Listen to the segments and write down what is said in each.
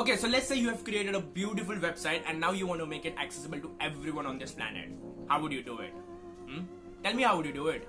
Okay, so let's say you have created a beautiful website and now you want to make it accessible to everyone on this planet. How would you do it? Tell me, how would you do it?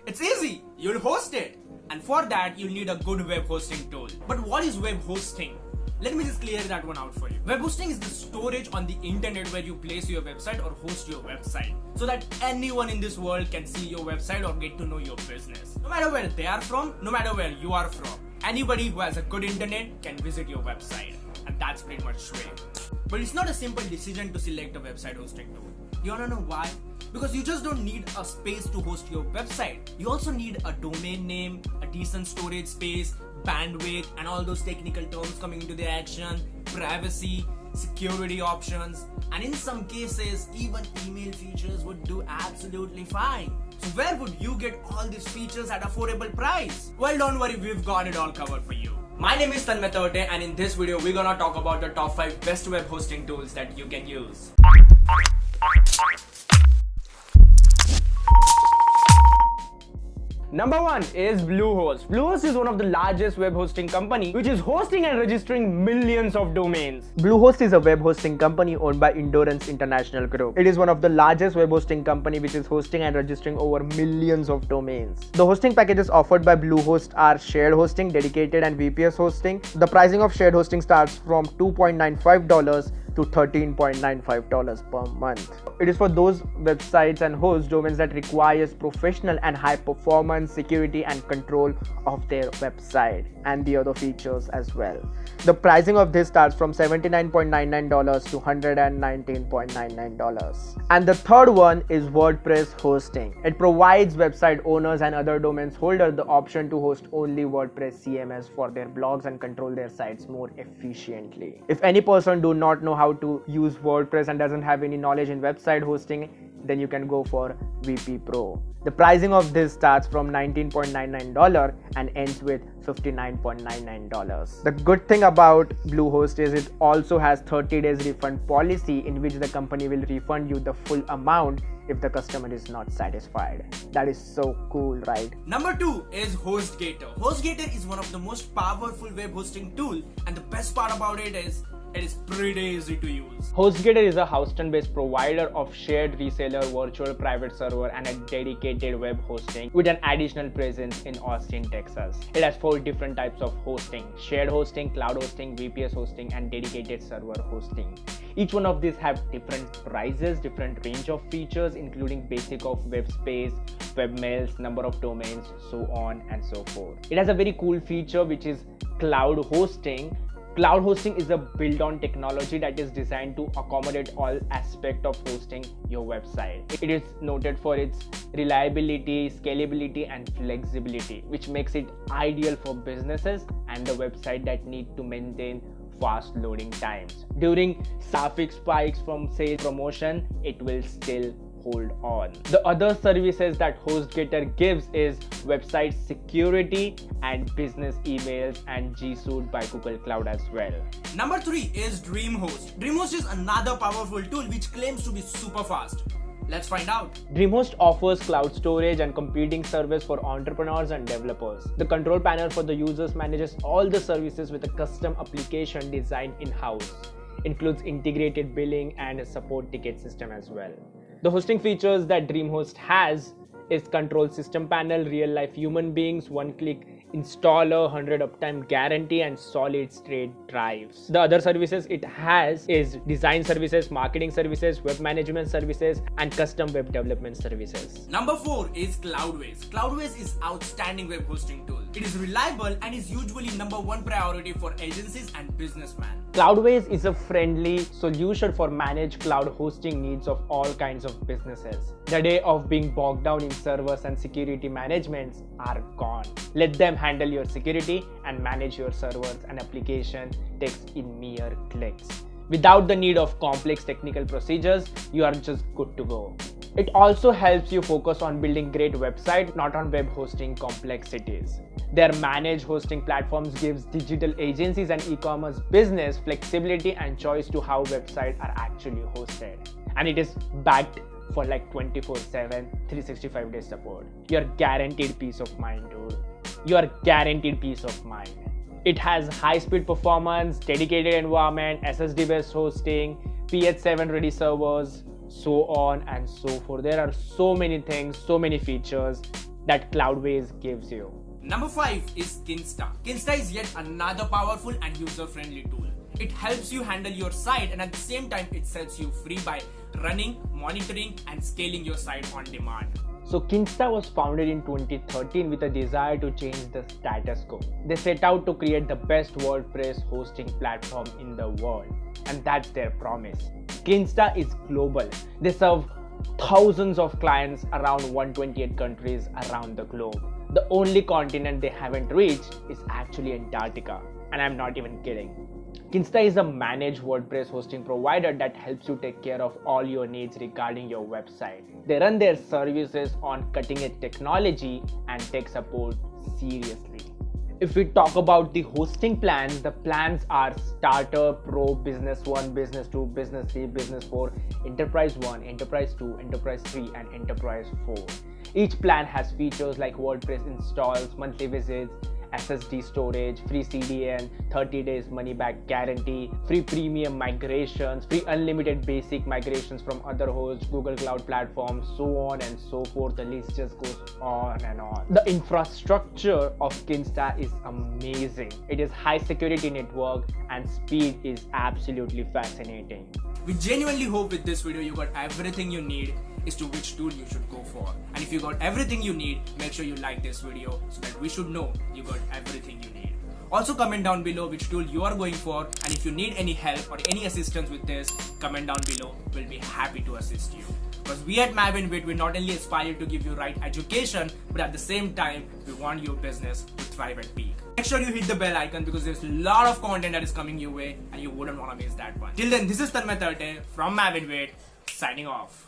It's easy. You'll host it. And for that, you'll need a good web hosting tool. But what is web hosting? Let me just clear that one out for you. Web hosting is the storage on the internet where you place your website or host your website so that anyone in this world can see your website or get to know your business. No matter where they are from, no matter where you are from. Anybody who has a good internet can visit your website. And that's pretty much straight. But it's not a simple decision to select a website hosting tool. You wanna know why? Because you just don't need a space to host your website. You also need a domain name, a decent storage space, bandwidth, and all those technical terms coming into the action, privacy, security options, and in some cases, even email features would do absolutely fine. So where would you get all these features at affordable price? Well, don't worry, we've got it all covered for you. My name is Tanmay Torte, and in this video, we're gonna talk about the top 5 best web hosting tools that you can use. Number 1 is Bluehost. Bluehost is one of the largest web hosting company which is hosting and registering millions of domains. Bluehost is a web hosting company owned by Endurance International Group. It is one of the largest web hosting company which is hosting and registering over millions of domains. The hosting packages offered by Bluehost are shared hosting, dedicated, and VPS hosting. The pricing of shared hosting starts from $2.95 to $13.95 per month. It is for those websites and host domains that requires professional and high performance security and control of their website and the other features as well. The pricing of this starts from $79.99 to $119.99. And the third one is WordPress hosting. It provides website owners and other domains holders the option to host only WordPress CMS for their blogs and control their sites more efficiently. If any person do not know how to use WordPress and doesn't have any knowledge in website hosting, then you can go for VP Pro. The pricing of this starts from $19.99 and ends with $59.99. The good thing about Bluehost is it also has 30 days refund policy in which the company will refund you the full amount if the customer is not satisfied. That is so cool, right? Number 2 is Hostgator. Hostgator is one of the most powerful web hosting tool, and the best part about it is pretty easy to use. Hostgator is a Houston-based provider of shared reseller, virtual private server, and a dedicated web hosting with an additional presence in Austin, Texas. It has 4 different types of hosting: shared hosting, cloud hosting, VPS hosting, and dedicated server hosting. Each one of these have different prices, different range of features, including basic of web space, webmails, number of domains, so on and so forth. It has a very cool feature which is cloud hosting. Cloud hosting is a built-on technology that is designed to accommodate all aspects of hosting your website. It is noted for its reliability, scalability, and flexibility, which makes it ideal for businesses and the website that need to maintain fast loading times. During traffic spikes from sales promotion, it will still hold on. The other services that Hostgator gives is website security and business emails and G Suite by Google Cloud as well. Number 3 is Dreamhost. Dreamhost is another powerful tool which claims to be super fast. Let's find out. Dreamhost offers cloud storage and computing service for entrepreneurs and developers. The control panel for the users manages all the services with a custom application designed in-house. Includes integrated billing and a support ticket system as well. The hosting features that Dreamhost has is control system panel, real life human beings, one-click installer, 100 uptime guarantee, and solid state drives. The other services it has is design services, marketing services, web management services, and custom web development services. Number 4 is Cloudways. Cloudways is outstanding web hosting tool. It is reliable and is usually number 1 priority for agencies and businessmen. Cloudways is a friendly solution for managed cloud hosting needs of all kinds of businesses. The day of being bogged down in servers and security managements are gone. Let them handle your security and manage your servers and application text in mere clicks. Without the need of complex technical procedures, you are just good to go. It also helps you focus on building great websites, not on web hosting complexities. Their managed hosting platforms gives digital agencies and e-commerce business flexibility and choice to how websites are actually hosted. And it is backed for like 24/7, 365 days support. You're guaranteed peace of mind, dude. You are guaranteed peace of mind. It has high-speed performance, dedicated environment, SSD-based hosting, PH7 ready servers, so on and so forth. There are so many things, so many features that Cloudways gives you. Number 5 is Kinsta. Kinsta is yet another powerful and user-friendly tool. It helps you handle your site, and at the same time it sets you free by running, monitoring and scaling your site on demand. So Kinsta was founded in 2013 with a desire to change the status quo. They set out to create the best WordPress hosting platform in the world, and that's their promise. Kinsta is global. They serve thousands of clients around 128 countries around the globe. The only continent they haven't reached is actually Antarctica, and I'm not even kidding. Kinsta is a managed WordPress hosting provider that helps you take care of all your needs regarding your website. They run their services on cutting-edge technology and take support seriously. If we talk about the hosting plans, the plans are Starter, Pro, Business 1, Business 2, Business 3, Business 4, Enterprise 1, Enterprise 2, Enterprise 3 and Enterprise 4. Each plan has features like WordPress installs, monthly visits, SSD storage, free CDN, 30 days money back guarantee, free premium migrations, free unlimited basic migrations from other hosts, Google Cloud platforms, so on and so forth. The list just goes on and on. The infrastructure of Kinsta is amazing. It is high security network and speed is absolutely fascinating. We genuinely hope with this video you got everything you need as to which tool you should go for. And if you got everything you need, make sure you like this video so that we should know you got everything you need. Also comment down below which tool you are going for, and if you need any help or any assistance with this, comment down below. We'll be happy to assist you. Because we at Mavenwit, we not only aspire to give you right education, but at the same time, we want your business to thrive at peak. Make sure you hit the bell icon because there's a lot of content that is coming your way and you wouldn't want to miss that one. Till then, this is Tanmay Tarte from Mavenwit, signing off.